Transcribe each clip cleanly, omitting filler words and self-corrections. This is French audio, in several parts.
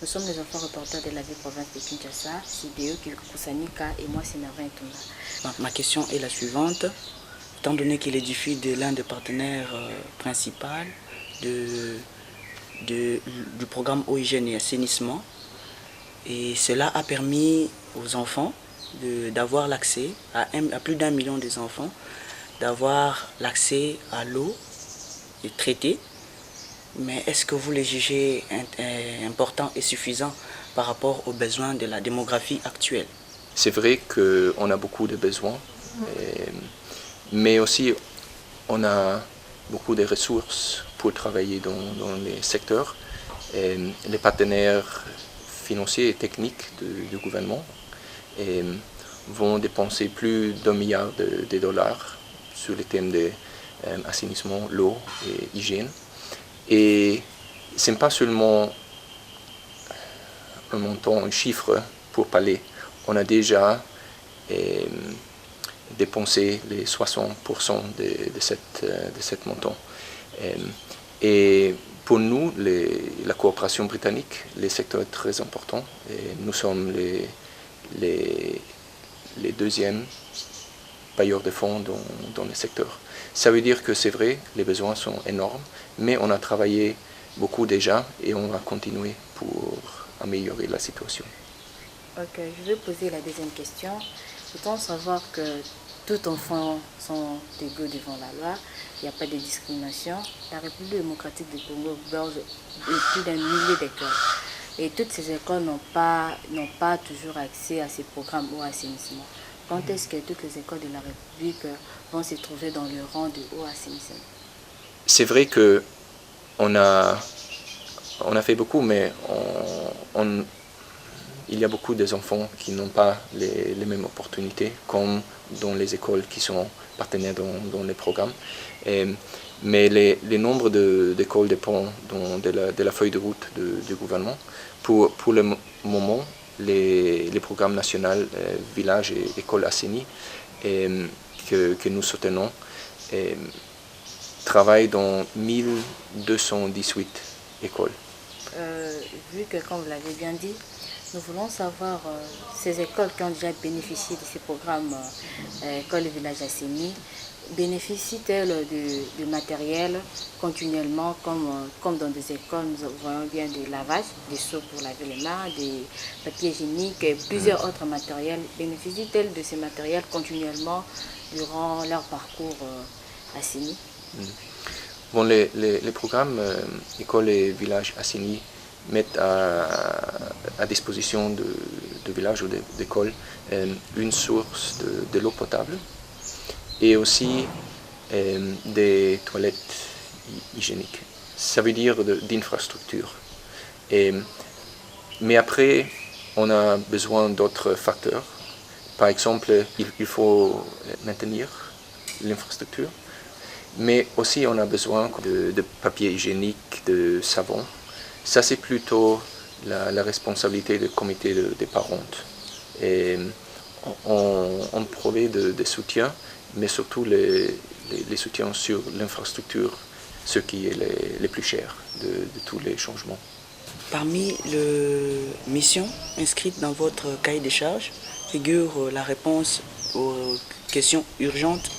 Nous sommes les enfants reporters de la ville province de Kinshasa, CDE, Kusanika et moi c'est Navin Tonga. Ma question est la suivante. Étant donné qu'il est diffus de l'un des partenaires principaux du programme eau, hygiène et assainissement, et cela a permis aux enfants d'avoir l'accès, à plus d'1 million des enfants, d'avoir l'accès à l'eau traitée. Mais est-ce que vous les jugez importants et suffisants par rapport aux besoins de la démographie actuelle? C'est vrai qu'on a beaucoup de besoins, mais aussi on a beaucoup de ressources pour travailler dans les secteurs. Les partenaires financiers et techniques du gouvernement vont dépenser plus d'1 milliard de dollars sur les thèmes de assainissement, l'eau et hygiène. Et ce n'est pas seulement un montant, un chiffre pour parler. On a déjà dépensé les 60% de cet montant. Et pour nous, la coopération britannique, le secteur est très important. Et nous sommes les deuxièmes bailleurs de fonds dans le secteur. Ça veut dire que c'est vrai, les besoins sont énormes, mais on a travaillé beaucoup déjà et on va continuer pour améliorer la situation. Ok, je vais poser la deuxième question. Peut-on savoir que tout enfant sont égaux devant la loi, il n'y a pas de discrimination. La République démocratique du Congo héberge plus d'1 millier d'écoles. Et toutes ces écoles n'ont pas toujours accès à ces programmes ou assainissement. Quand est-ce que toutes les écoles de la République vont se trouver dans le rang de haut assainissement? C'est vrai qu'on a fait beaucoup, mais il y a beaucoup d'enfants qui n'ont pas les mêmes opportunités, comme dans les écoles qui sont partenaires dans les programmes. Mais le nombre d'écoles dépend de la feuille de route du gouvernement. Pour le moment, les programmes nationaux Village et École Assainie que nous soutenons travaillent dans 1218 écoles. Vu que, comme vous l'avez bien dit, nous voulons savoir ces écoles qui ont déjà bénéficié de ces programmes École et Village Assainie, bénéficient-elles de matériel continuellement comme dans des écoles, nous voyons bien des lavages, des seaux pour laver les mains, des papiers hygiéniques et plusieurs autres matériels. Bénéficient-elles de ces matériels continuellement durant leur parcours Assainie? Bon, les programmes École et Village Assainie mettent à disposition de villages ou d'écoles une source de l'eau potable et aussi des toilettes hygiéniques. Ça veut dire d'infrastructures. Mais après, on a besoin d'autres facteurs. Par exemple, il faut maintenir l'infrastructure, mais aussi on a besoin de papier hygiénique, de savon. Ça, c'est plutôt la responsabilité du comité des parents. Et on provient de soutien, mais surtout les soutiens sur l'infrastructure, ce qui est le plus cher de tous les changements. Parmi les missions inscrites dans votre cahier des charges figure la réponse aux questions urgentes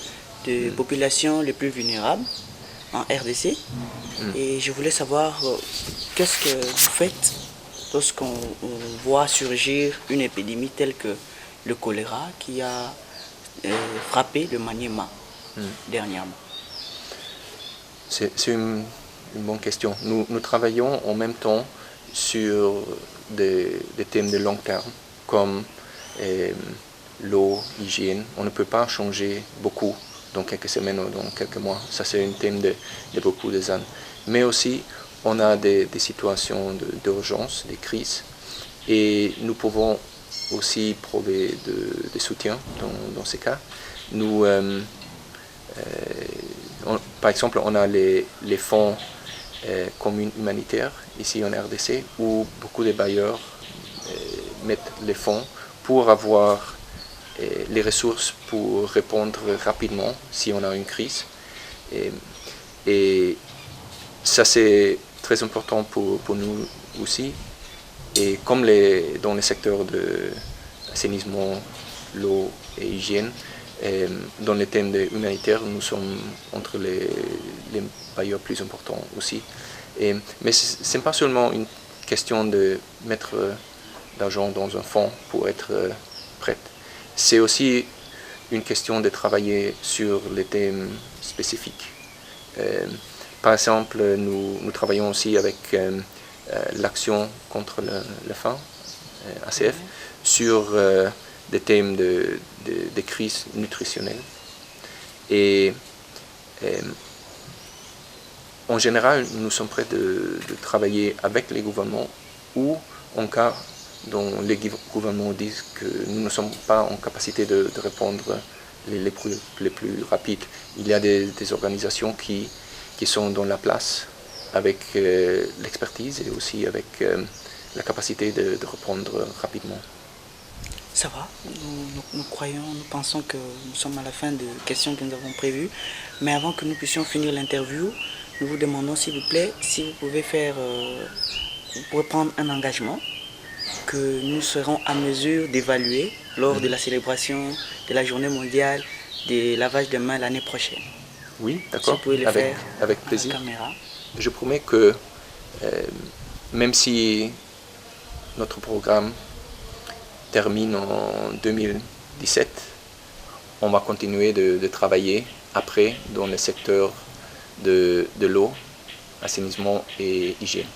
des populations les plus vulnérables en RDC. Et je voulais savoir qu'est-ce que vous faites lorsqu'on voit surgir une épidémie telle que le choléra qui a frappé le Maniema dernièrement. C'est une bonne question. Nous travaillons en même temps sur des thèmes de long terme, comme l'eau, l'hygiène. On ne peut pas changer beaucoup dans quelques semaines ou dans quelques mois. Ça, c'est un thème de beaucoup de années. Mais aussi, on a des situations d'urgence, des crises, et nous pouvons aussi prouver de soutien dans ces cas. Nous, par exemple, on a les fonds communs humanitaires ici en RDC, où beaucoup de bailleurs mettent les fonds pour avoir les ressources pour répondre rapidement si on a une crise. Et ça, c'est très important pour nous aussi. Et comme dans les secteurs de assainissement, l'eau et hygiène, dans les thèmes humanitaires, nous sommes entre les bailleurs plus importants aussi. Mais ce n'est pas seulement une question de mettre d'argent dans un fonds pour être prête. C'est aussi une question de travailler sur les thèmes spécifiques. Par exemple, nous travaillons aussi avec l'action contre la faim, ACF, sur des thèmes de crise nutritionnelle. Et en général, nous sommes prêts de travailler avec les gouvernements ou en cas dont les gouvernements disent que nous ne sommes pas en capacité de répondre les plus rapides. Il y a des organisations qui sont dans la place avec l'expertise et aussi avec la capacité de répondre rapidement. Ça va, nous pensons que nous sommes à la fin des questions que nous avons prévues. Mais avant que nous puissions finir l'interview, nous vous demandons s'il vous plaît, si vous pouvez prendre un engagement que nous serons à mesure d'évaluer lors de la célébration de la journée mondiale des lavages de mains l'année prochaine. Oui, d'accord, Si vous pouvez le faire avec plaisir. À la caméra. Je promets que même si notre programme termine en 2017, on va continuer de travailler après dans le secteur de l'eau, assainissement et hygiène.